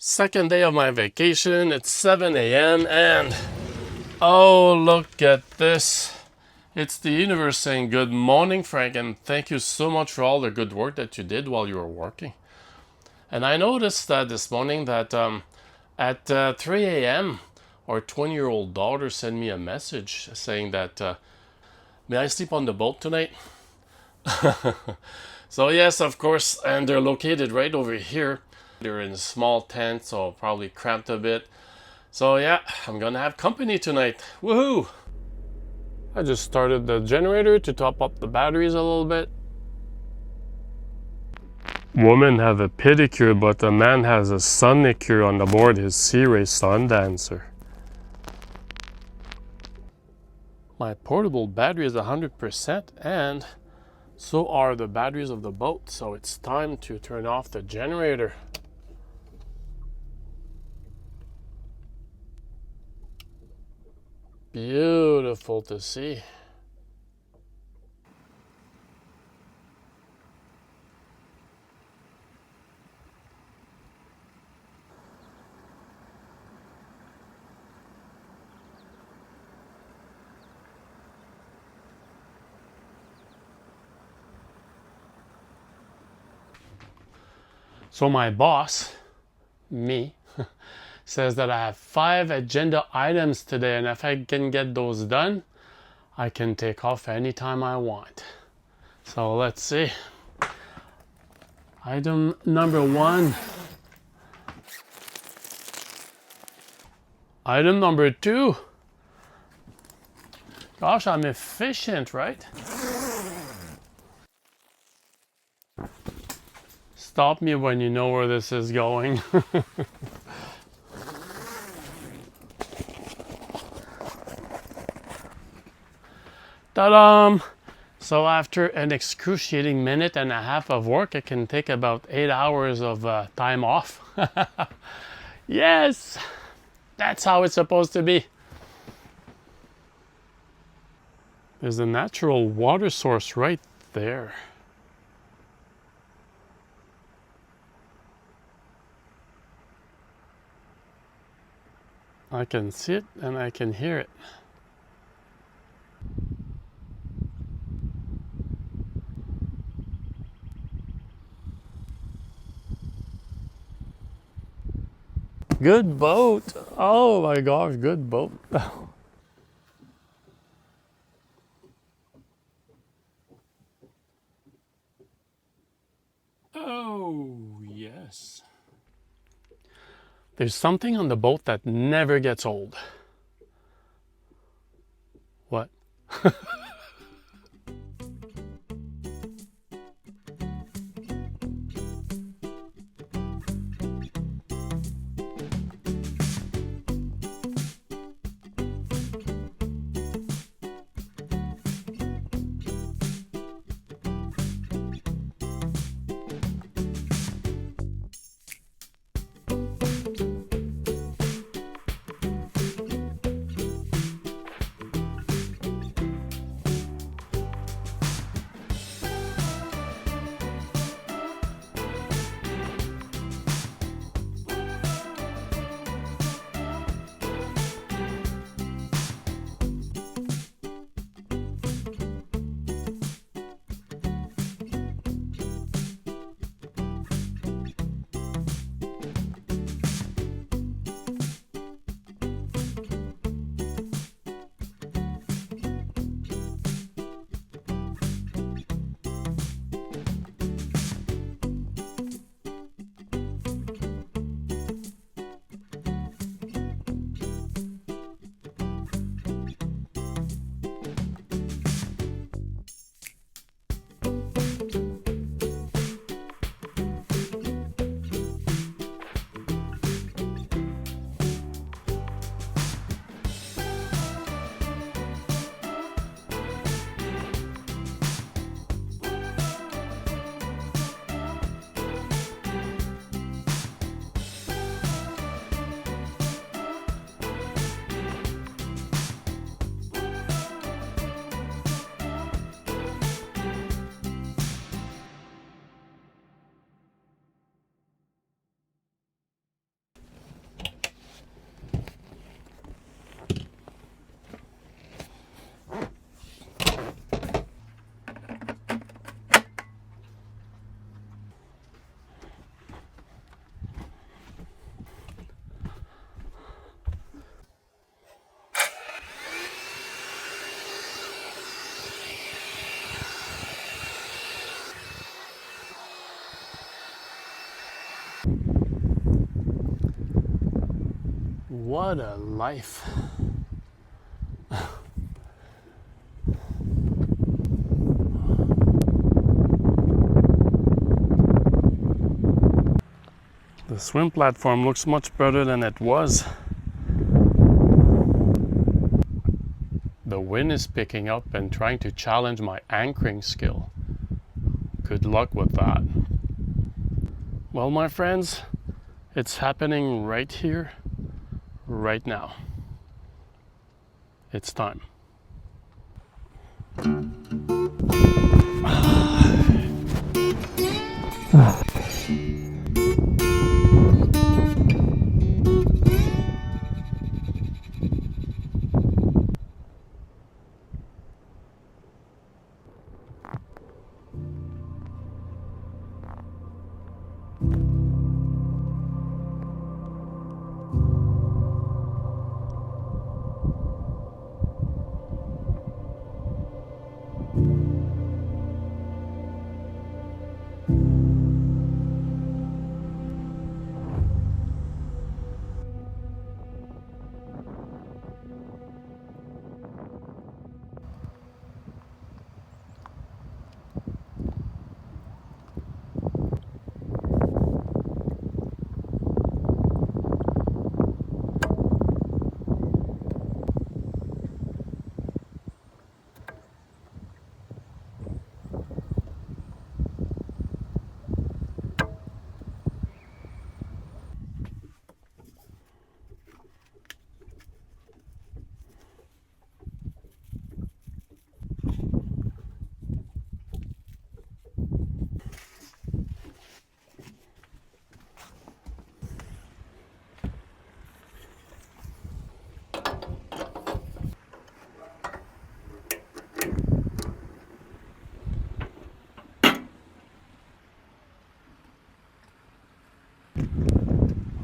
Second day of my vacation. It's 7 a.m. and oh, look at this. It's the universe saying good morning, Frank, and thank you so much for all the good work that you did while you were working. And I noticed this morning that at 3 a.m., our 20-year-old daughter sent me a message saying that, may I sleep on the boat tonight? So yes, of course, and they're located right over here. They're in a small tent, so probably cramped a bit. So yeah, I'm gonna have company tonight. Woohoo! I just started the generator to top up the batteries a little bit. Women have a pedicure, but a man has a sunnicure on the board, his Sea Ray Sundancer. My portable battery is 100% and so are the batteries of the boat, so it's time to turn off the generator. Beautiful to see. So my boss, me, says that I have 5 agenda items today, and if I can get those done, I can take off anytime I want. So let's see. Item number 1. Item number 2. Gosh, I'm efficient, right? Stop me when you know where this is going. Ta-da! So after an excruciating minute and a half of work, I can take about 8 hours of time off. Yes! That's how it's supposed to be. There's a natural water source right there. I can see it and I can hear it. Good boat. Oh my gosh, good boat. Oh, yes. There's something on the boat that never gets old. What? What a life. The swim platform looks much better than it was. The wind is picking up and trying to challenge my anchoring skill. Good luck with that. Well, my friends, it's happening right here, right now. It's time.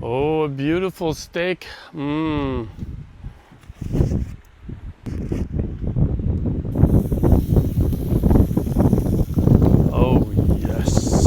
Oh, a beautiful steak. Oh, yes.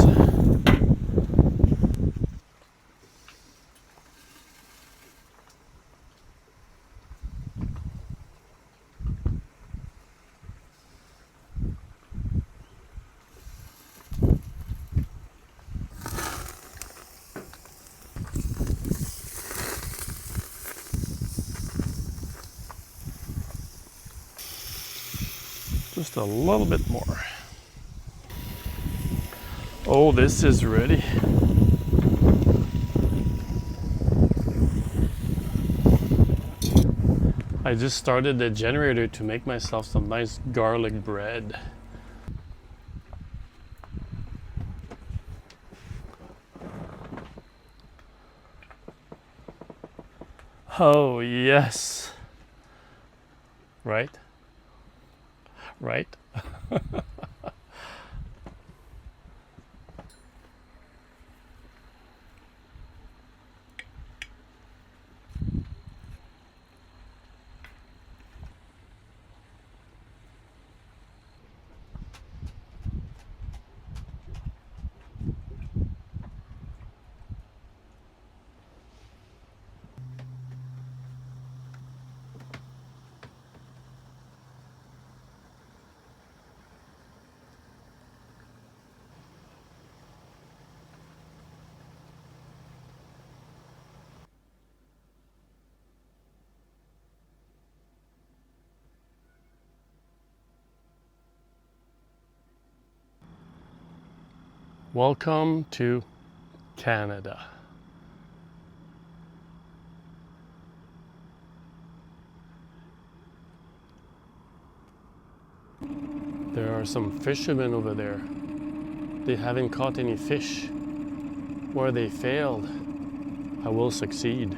Just a little bit more. Oh, this is ready. I just started the generator to make myself some nice garlic bread. Oh, yes. Right? Right? Welcome to Canada. There are some fishermen over there. They haven't caught any fish. Where they failed, I will succeed.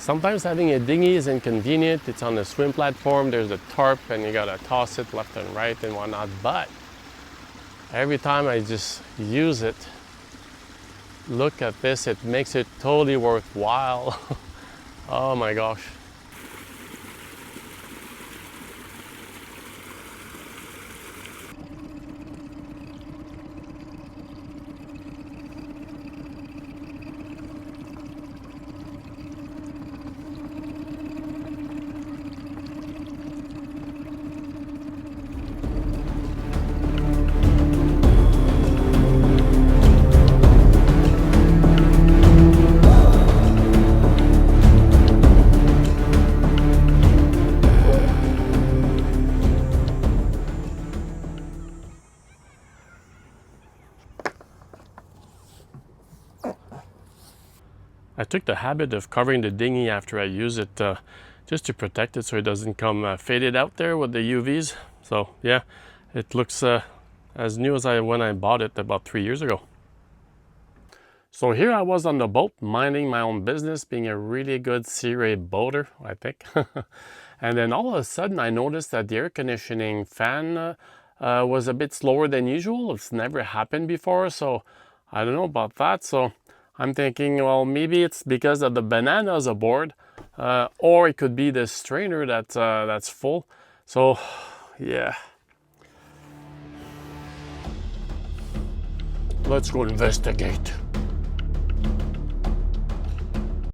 Sometimes having a dinghy is inconvenient. It's on the swim platform, there's a tarp, and you gotta toss it left and right and whatnot. But every time I just use it, look at this, it makes it totally worthwhile. Oh my gosh. I took the habit of covering the dinghy after I use it just to protect it so it doesn't come faded out there with the UVs. So yeah, it looks as new as when I bought it about 3 years ago. So here I was on the boat minding my own business, being a really good Sea Ray boater, I think. And then all of a sudden I noticed that the air conditioning fan was a bit slower than usual. It's never happened before, so I don't know about that. So I'm thinking, well, maybe it's because of the bananas aboard, or it could be the strainer that's full. So, yeah. Let's go investigate.